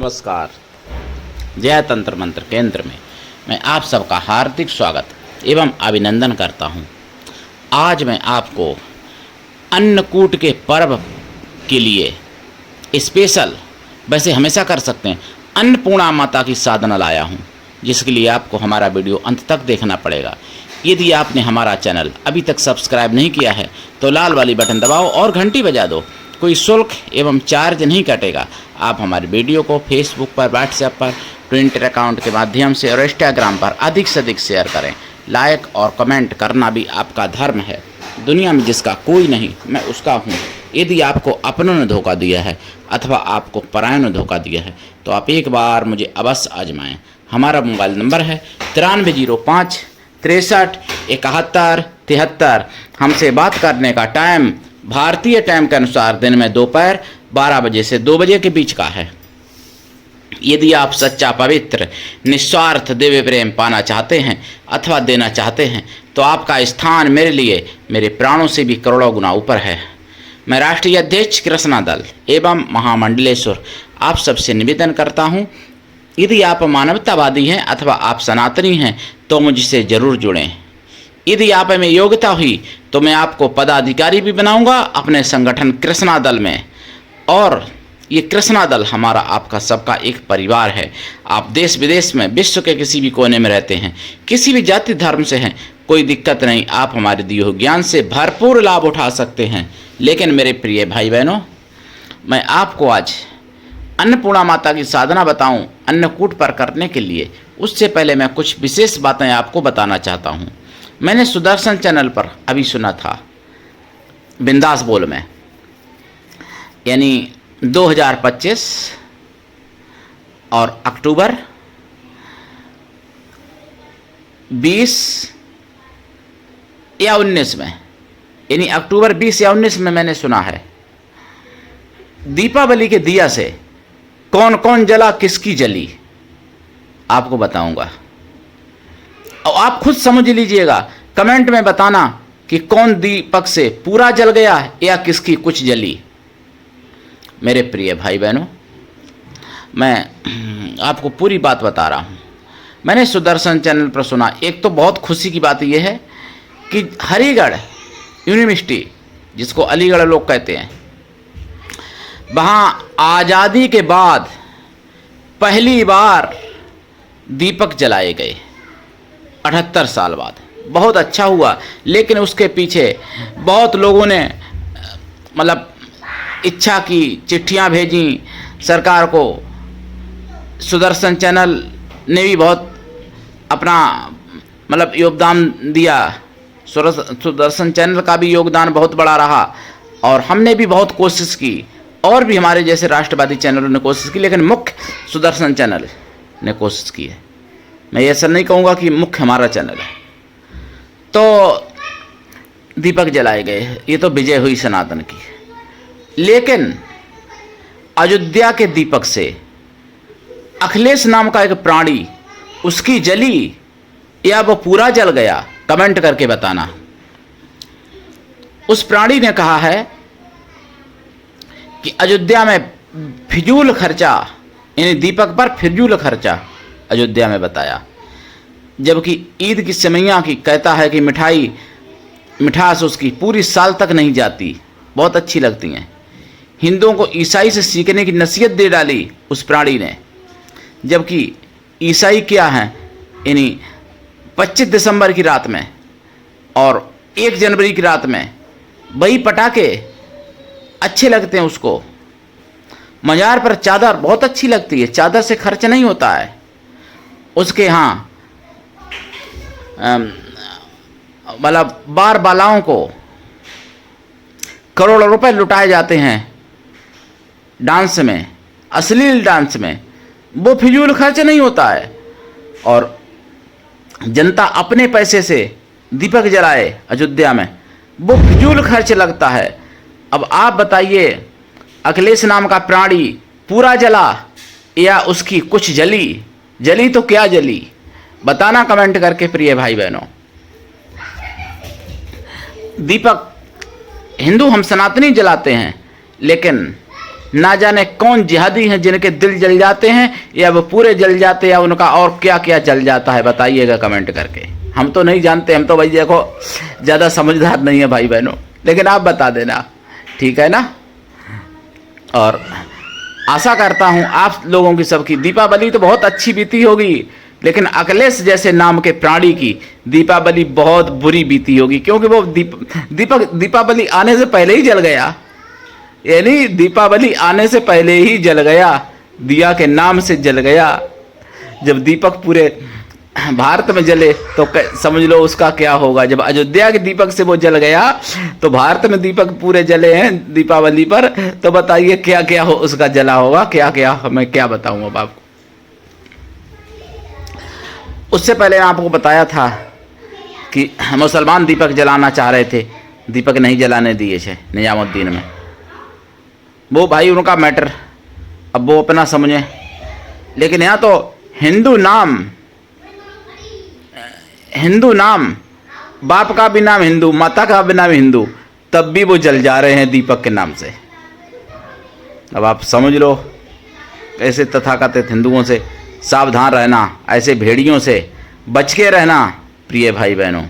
नमस्कार। जय तंत्र मंत्र केंद्र में मैं आप सबका हार्दिक स्वागत एवं अभिनंदन करता हूं। आज मैं आपको अन्नकूट के पर्व के लिए स्पेशल, वैसे हमेशा कर सकते हैं, अन्नपूर्णा माता की साधना लाया हूं, जिसके लिए आपको हमारा वीडियो अंत तक देखना पड़ेगा। यदि आपने हमारा चैनल अभी तक सब्सक्राइब नहीं किया है तो लाल वाली बटन दबाओ और घंटी बजा दो। कोई शुल्क एवं चार्ज नहीं कटेगा। आप हमारे वीडियो को फेसबुक पर, व्हाट्सएप पर, ट्विटर अकाउंट के माध्यम से और इंस्टाग्राम पर अधिक से अधिक शेयर करें। लाइक और कमेंट करना भी आपका धर्म है। दुनिया में जिसका कोई नहीं, मैं उसका हूँ। यदि आपको अपनों ने धोखा दिया है अथवा आपको परायों ने धोखा दिया है तो आप एक बार मुझे अवश्य आजमाएं। हमारा मोबाइल नंबर है 9305 63 71 73। हमसे बात करने का टाइम भारतीय टाइम के अनुसार दिन में दोपहर 12 बजे से 2 बजे के बीच का है। यदि आप सच्चा, पवित्र, निस्वार्थ दिव्य प्रेम पाना चाहते हैं अथवा देना चाहते हैं तो आपका स्थान मेरे लिए मेरे प्राणों से भी करोड़ों गुना ऊपर है। मैं राष्ट्रीय अध्यक्ष कृष्णा दल एवं महामंडलेश्वर आप सबसे निवेदन करता हूं, यदि आप मानवतावादी हैं अथवा आप सनातनी हैं तो मुझसे जरूर जुड़ें। यदि आप में योग्यता हुई तो मैं आपको पदाधिकारी भी बनाऊंगा अपने संगठन कृष्णा दल में। और ये कृष्णा दल हमारा, आपका सबका एक परिवार है। आप देश विदेश में, विश्व के किसी भी कोने में रहते हैं, किसी भी जाति धर्म से हैं, कोई दिक्कत नहीं। आप हमारे दिए हुए ज्ञान से भरपूर लाभ उठा सकते हैं। लेकिन मेरे प्रिय भाई बहनों, मैं आपको आज अन्नपूर्णा माता की साधना बताऊं अन्नकूट पर करने के लिए, उससे पहले मैं कुछ विशेष बातें आपको बताना चाहता हूं। मैंने सुदर्शन चैनल पर अभी सुना था, बिंदास बोल में, यानी 2025 और अक्टूबर 20 या 19 में, यानी अक्टूबर 20 या 19 में मैंने सुना है, दीपावली के दिया से कौन कौन जला, किसकी जली, आपको बताऊंगा। और आप खुद समझ लीजिएगा, कमेंट में बताना कि कौन दीपक से पूरा जल गया या किसकी कुछ जली। मेरे प्रिय भाई बहनों, मैं आपको पूरी बात बता रहा हूं। मैंने सुदर्शन चैनल पर सुना। एक तो बहुत खुशी की बात यह है कि हरिगढ़ यूनिवर्सिटी, जिसको अलीगढ़ लोग कहते हैं, वहां आज़ादी के बाद पहली बार दीपक जलाए गए 78 साल बाद। बहुत अच्छा हुआ। लेकिन उसके पीछे बहुत लोगों ने मतलब इच्छा की, चिट्ठियां भेजी सरकार को। सुदर्शन चैनल ने भी बहुत अपना मतलब योगदान दिया। सुदर्शन चैनल का भी योगदान बहुत बड़ा रहा और हमने भी बहुत कोशिश की, और भी हमारे जैसे राष्ट्रवादी चैनलों ने कोशिश की, लेकिन मुख्य सुदर्शन चैनल ने कोशिश की है। मैं ऐसा नहीं कहूँगा कि मुख्य हमारा चैनल है। तो दीपक जलाए गए, ये तो विजय हुई सनातन की। लेकिन अयोध्या के दीपक से अखिलेश नाम का एक प्राणी, उसकी जली या वो पूरा जल गया, कमेंट करके बताना। उस प्राणी ने कहा है कि अयोध्या में फिजूल खर्चा, यानी दीपक पर फिजूल खर्चा अयोध्या में बताया। जबकि ईद की सेवइयां की कहता है कि मिठास उसकी पूरी साल तक नहीं जाती, बहुत अच्छी लगती हैं। हिंदुओं को ईसाई से सीखने की नसीहत दे डाली उस प्राणी ने। जबकि ईसाई क्या हैं, यानी 25 दिसंबर की रात में और 1 जनवरी की रात में वही पटाखे अच्छे लगते हैं उसको। मजार पर चादर बहुत अच्छी लगती है, चादर से खर्च नहीं होता है उसके यहाँ। मतलब बार बालाओं को करोड़ों रुपए लुटाए जाते हैं डांस में, अश्लील डांस में। वो फिजूल खर्च नहीं होता है और जनता अपने पैसे से दीपक जलाए अयोध्या में, वो फिजूल खर्च लगता है। अब आप बताइए, अखिलेश नाम का प्राणी पूरा जला या उसकी कुछ जली? जली तो क्या जली, बताना कमेंट करके प्रिय भाई बहनों। दीपक हिंदू हम सनातनी जलाते हैं, लेकिन ना जाने कौन जिहादी हैं जिनके दिल जल जाते हैं, या वो पूरे जल जाते हैं, या उनका और क्या क्या जल जाता है, बताइएगा कमेंट करके। हम तो नहीं जानते, हम तो भाई देखो ज़्यादा समझदार नहीं है भाई बहनों, लेकिन आप बता देना, ठीक है ना। और आशा करता हूँ आप लोगों की सबकी दीपावली तो बहुत अच्छी बीती होगी, लेकिन अखिलेश जैसे नाम के प्राणी की दीपावली बहुत बुरी बीती होगी, क्योंकि वो दीपावली आने से पहले ही जल गया, यानी दीपावली आने से पहले ही जल गया, दिया के नाम से जल गया। जब दीपक पूरे भारत में जले तो समझ लो उसका क्या होगा। जब अयोध्या के दीपक से वो जल गया तो भारत में दीपक पूरे जले हैं दीपावली पर, तो बताइए क्या क्या हो उसका जला होगा, क्या क्या मैं क्या बताऊं अब आपको। उससे पहले आपको बताया था कि मुसलमान दीपक जलाना चाह रहे थे, दीपक नहीं जलाने दिए थे निजामुद्दीन में। वो भाई उनका मैटर, अब वो अपना समझे, लेकिन यहाँ तो हिंदू नाम, बाप का भी नाम हिंदू, माता का भी नाम हिंदू, तब भी वो जल जा रहे हैं दीपक के नाम से। अब आप समझ लो, ऐसे तथाकथित हिंदुओं से सावधान रहना, ऐसे भेड़ियों से बच के रहना प्रिय भाई बहनों।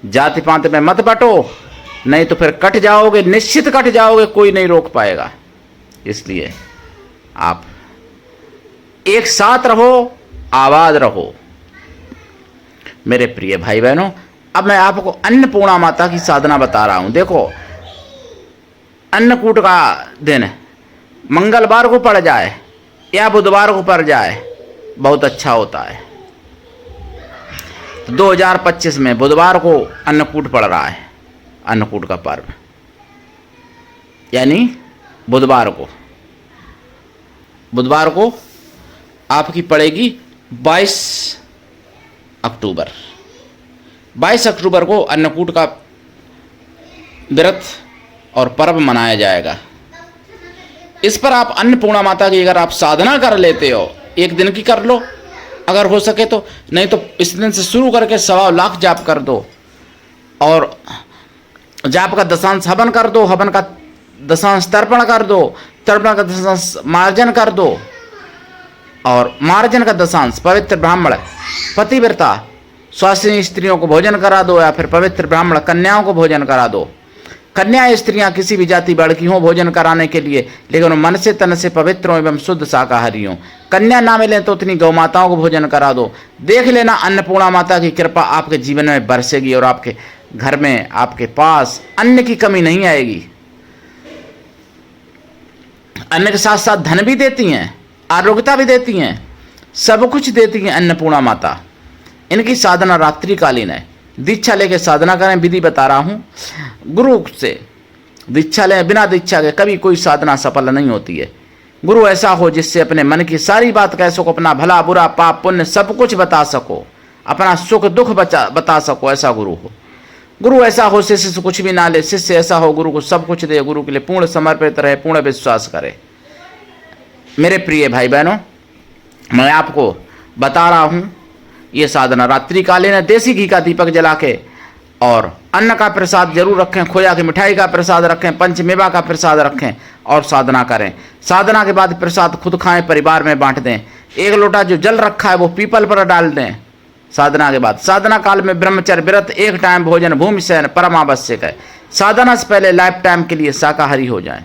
जाति पात में मत बटो, नहीं तो फिर कट जाओगे, निश्चित कट जाओगे, कोई नहीं रोक पाएगा। इसलिए आप एक साथ रहो, आबाद रहो मेरे प्रिय भाई बहनों। अब मैं आपको अन्नपूर्णा माता की साधना बता रहा हूं। देखो, अन्नकूट का दिन मंगलवार को पड़ जाए या बुधवार को पड़ जाए, बहुत अच्छा होता है। 2025 में बुधवार को अन्नकूट पड़ रहा है, अन्नकूट का पर्व, यानी बुधवार को आपकी पड़ेगी 22 अक्टूबर। 22 अक्टूबर को अन्नकूट का व्रत और पर्व मनाया जाएगा। इस पर आप अन्नपूर्णा माता की अगर आप साधना कर लेते हो, एक दिन की कर लो अगर हो सके तो, नहीं तो इस दिन से शुरू करके 1.25 लाख जाप कर दो, और जाप का दशांश हवन कर दो, हवन का दशांश तर्पण कर दो, तर्पण का दशांश मार्जन कर दो, और मार्जन का दशांश पवित्र ब्राह्मण पतिव्रता स्वास्थ्य स्त्रियों को भोजन करा दो, या फिर पवित्र ब्राह्मण कन्याओं को भोजन करा दो। कन्या स्त्रियां किसी भी जाति वर्ग की हों भोजन कराने के लिए, लेकिन मन से तन से पवित्र हों एवं शुद्ध शाकाहारी हों। कन्या ना मिलें तो उतनी गौ माताओं को भोजन करा दो। देख लेना, अन्नपूर्णा माता की कृपा आपके जीवन में बरसेगी और आपके घर में, आपके पास अन्न की कमी नहीं आएगी। अन्न के साथ साथ धन भी देती हैं, आरोग्यता भी देती हैं, सब कुछ देती हैं अन्नपूर्णा माता। इनकी साधना रात्रिकालीन है। दीक्षा लेके साधना करें, विधि बता रहा हूँ। गुरु से दीक्षा लें, बिना दीक्षा के कभी कोई साधना सफल नहीं होती है। गुरु ऐसा हो जिससे अपने मन की सारी बात कह सको, अपना भला बुरा पाप पुण्य सब कुछ बता सको, अपना सुख दुख बता सको, ऐसा गुरु हो। गुरु ऐसा हो शिष्य से कुछ भी ना ले, शिष्य ऐसा हो गुरु को सब कुछ दे, गुरु के लिए पूर्ण समर्पित रहे, पूर्ण विश्वास करे। मेरे प्रिय भाई बहनों, मैं आपको बता रहा हूँ ये साधना रात्रिकालीन है। देसी घी का दीपक जला के, और अन्न का प्रसाद जरूर रखें, खोया की मिठाई का प्रसाद रखें, पंचमेवा का प्रसाद रखें और साधना करें। साधना के बाद प्रसाद खुद खाएं, परिवार में बांट दें। 1 लोटा जो जल रखा है वो पीपल पर डाल दें। साधना के बाद साधना काल में ब्रह्मचर्य व्रत, 1 टाइम भोजन, भूमि शयन परम आवश्यक है। साधना से पहले लाइफ टाइम के लिए शाकाहारी हो जाएं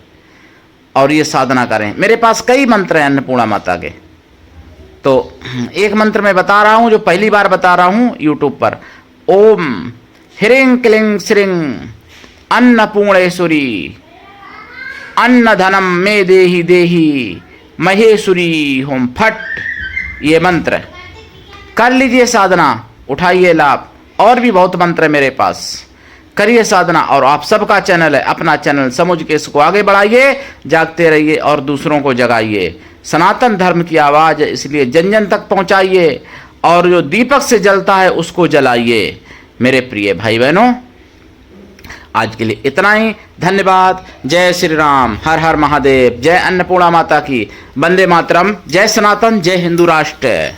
और ये साधना करें। मेरे पास कई मंत्र हैं अन्नपूर्णा माता के, तो एक मंत्र मैं बता रहा हूं जो पहली बार बता रहा हूं यूट्यूब पर। ओम ह्रीं क्लीं श्रीं अन्नपूर्णेश्वरी अन्न धनम मे देहि देहि महेश्वरी होम फट, ये मंत्र कर लीजिए साधना, उठाइए लाभ। और भी बहुत मंत्र है मेरे पास, करिए साधना। और आप सबका चैनल है, अपना चैनल समझ के इसको आगे बढ़ाइए, जागते रहिए और दूसरों को जगाइए। सनातन धर्म की आवाज़ है, इसलिए जन जन तक पहुंचाइए, और जो दीपक से जलता है उसको जलाइए। मेरे प्रिय भाई बहनों, आज के लिए इतना ही। धन्यवाद। जय श्री राम, हर हर महादेव, जय अन्नपूर्णा माता की, वंदे मातरम, जय सनातन, जय हिंदू राष्ट्र।